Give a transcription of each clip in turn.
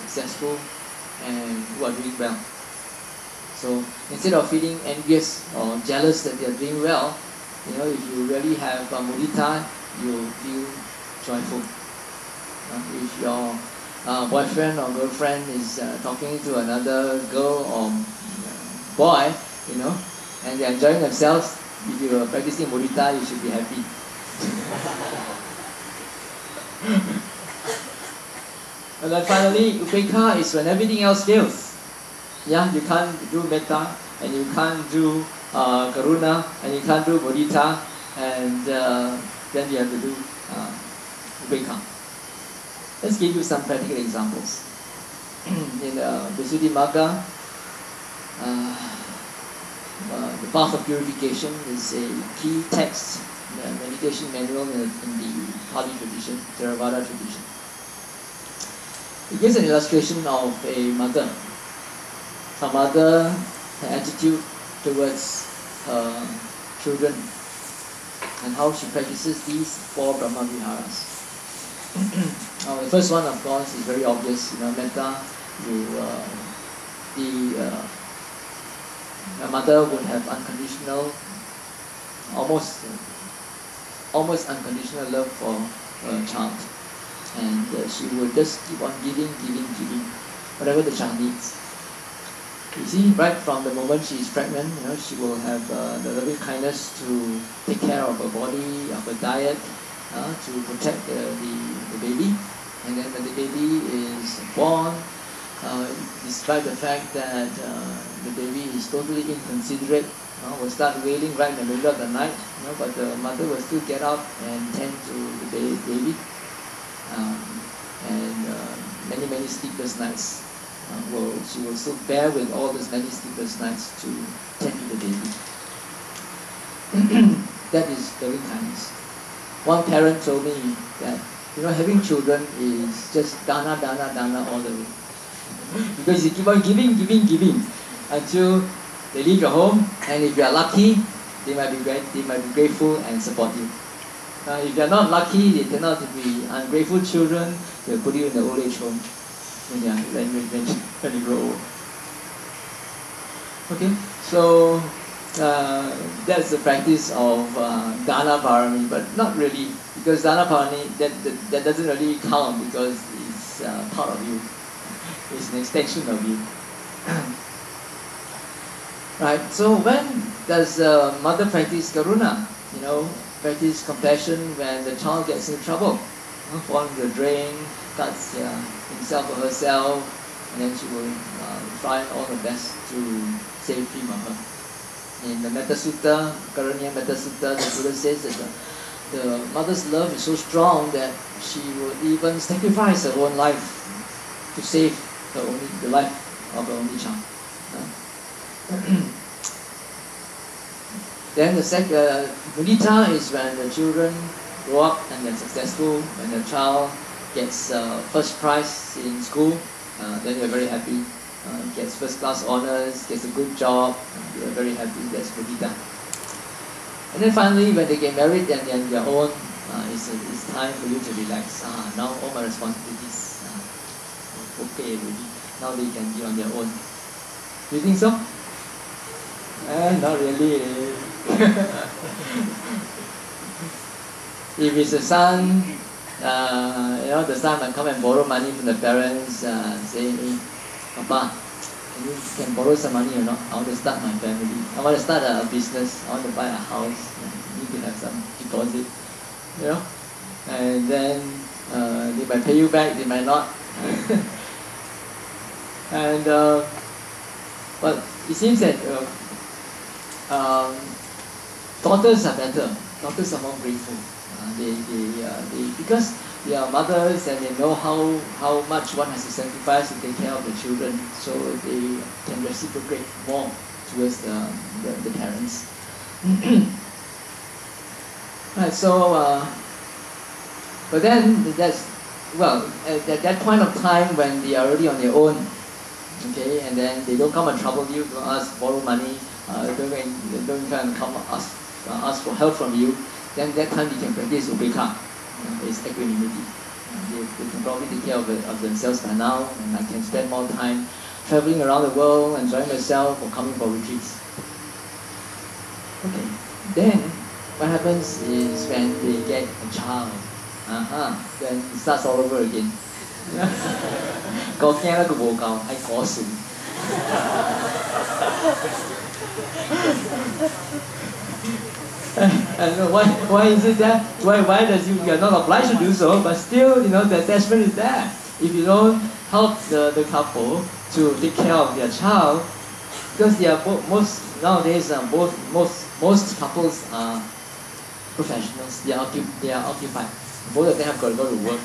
successful and who are doing well. So instead of feeling envious or jealous that they are doing well, if you really have mudita, you feel joyful. If your boyfriend or girlfriend is talking to another girl or boy, and they're enjoying themselves, if you are practicing mudita, you should be happy. And then finally, upekkha is when everything else fails. Yeah, you can't do metta, and you can't do karuna, and you can't do mudita, and then you have to do upekkha. Let's give you some practical examples. In Visuddhimagga, the path of purification is a key text, the meditation manual in the Pali tradition, Theravada tradition. It gives an illustration of a mother. A mother, her attitude towards her children, and how she practices these 4 Brahma Viharas. The first one, of course, is very obvious. Metta. A mother would have unconditional, almost unconditional love for her child, and she would just keep on giving, whatever the child needs. You see, right from the moment she is pregnant, she will have the loving kindness to take care of her body, of her diet, to protect the baby. And then when the baby is born, despite the fact that the baby is totally inconsiderate, will start wailing right in the middle of the night, but the mother will still get up and tend to the baby, and many sleepless nights. She will still bear with all those many sleepless nights to tend to the baby. That is loving kindness. One parent told me that having children is just dana all the way, because you keep on giving until they leave your home, and if you are lucky, they might be grateful and support you. If you are not lucky, they turn out to be ungrateful children. They'll put you in the old age home when you grow old. Okay, so that's the practice of dana parami, but not really, because dana parami that doesn't really count, because it's part of you. It's an extension of you. Right. So when does mother practice karuna? Practice compassion when the child gets in trouble, falls into the drain, cuts himself or herself, and then she will try all her best to save him or her. In the Metta Sutta, Karaniya Metta Sutta, the Buddha says that the mother's love is so strong that she would even sacrifice her own life to save the life of her only child. Then the second, mudita is when the children grow up and they're successful. When the child gets first prize in school, then you're very happy. Gets first class honors, gets a good job, you're very happy. That's mudita. And then finally, when they get married and they're on their own, it's time for you to relax. Now all my responsibilities okay already. Now they can be on their own. Do you think so? Not really. If it's a son, the son might come and borrow money from the parents, saying, "Hey, Papa, you can borrow some money or not? I want to start my family. I want to start a business. I want to buy a house. You need to have some deposit." And then they might pay you back, they might not. And but it seems that daughters are better. Daughters are more grateful. Because they are mothers and they know how much one has to sacrifice to take care of the children, so they can reciprocate more towards the parents. Right. So, but then at that point of time when they are already on their own, okay, and then they don't come and trouble you, don't ask borrow money, don't come ask for help from you, then that time you can practice upekkha, is equanimity. They can probably take care of themselves by now, and I can spend more time traveling around the world, enjoying myself, or coming for retreats. Okay, then what happens is when they get a child, then it starts all over again. 個驚咧佢冇教，係果樹。And why is it that? Why does you're not obliged to do so, but still, the attachment is there. If you don't help the couple to take care of their child, because they are nowadays most couples are professionals. They are occupied. Both of them have got to go to work.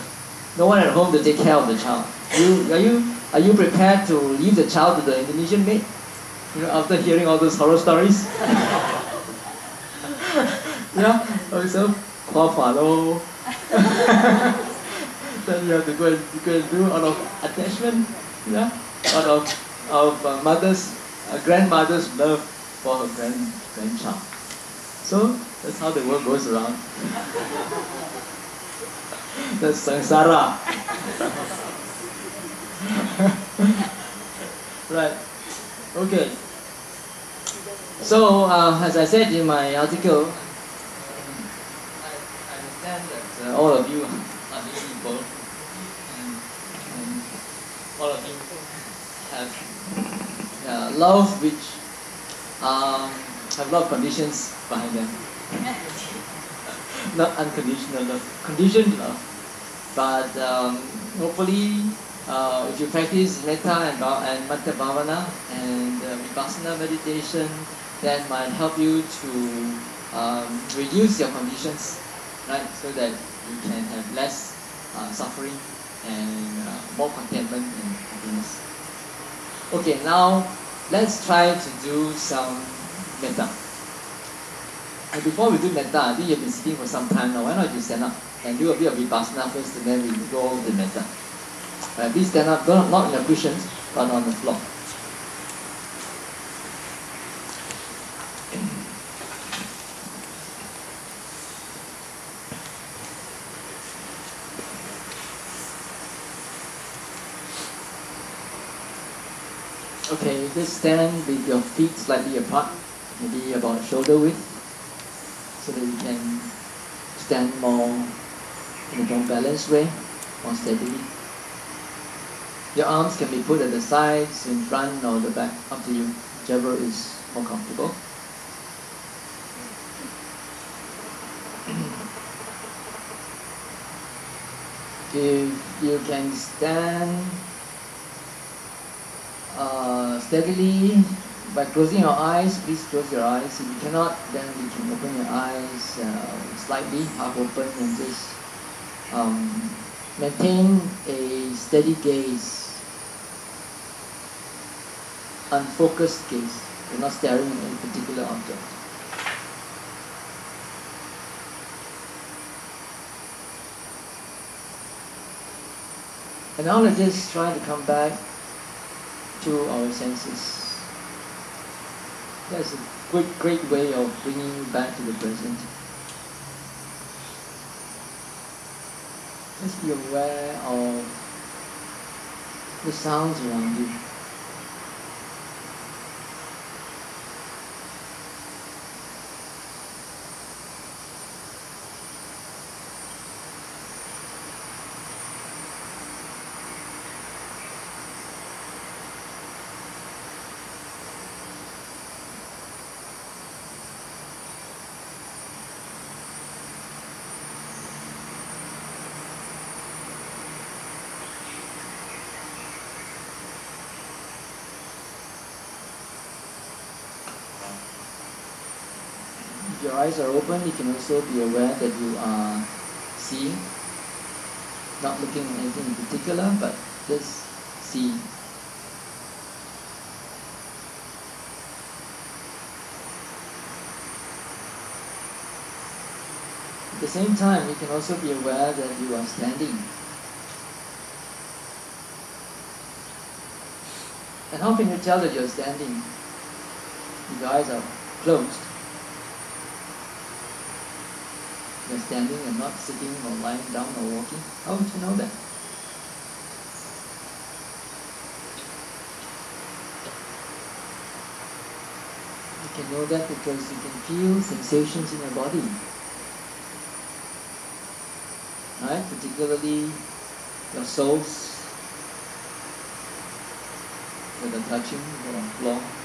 No one at home to take care of the child. Are you prepared to leave the child to the Indonesian maid? After hearing all those horror stories. So Papa no. Then you have to go and do out of attachment, out of grandmother's love for her grandchild. So that's how the world goes around. That's samsara. Right. Okay. So as I said in my article, I understand that all of you are equal, and all of you have love which have a lot of conditions behind them. Not unconditional love, conditioned love. But hopefully, if you practice metta and metta bhavana and vipassana meditation, that might help you to reduce your conditions, right? So that you can have less suffering and more contentment and happiness. Okay, now let's try to do some metta. And before we do metta, I think you've been sitting for some time now. Why not you stand up and do a bit of vipassana first, and then we go over the metta. Please stand up, not in the cushions, but on the floor. Okay, just stand with your feet slightly apart, maybe about shoulder width, so that you can stand more in a more balanced way, more steadily. Your arms can be put at the sides, in front or the back, up to you, whichever is more comfortable. If you can stand steadily by closing your eyes, please close your eyes. If you cannot, then you can open your eyes slightly, half open, and just maintain a steady gaze, unfocused gaze. You're not staring at any particular object. And now let's just try to come back to our senses. That's a great way of bringing you back to the present. Just be aware of the sounds around you. If your eyes are open, you can also be aware that you are seeing, not looking at anything in particular, but just seeing. At the same time, you can also be aware that you are standing. And how can you tell that you're standing if your eyes are closed? You're standing and not sitting or lying down or walking. How would you know that? You can know that because you can feel sensations in your body. Right? Particularly your soles, with the touching, the floor.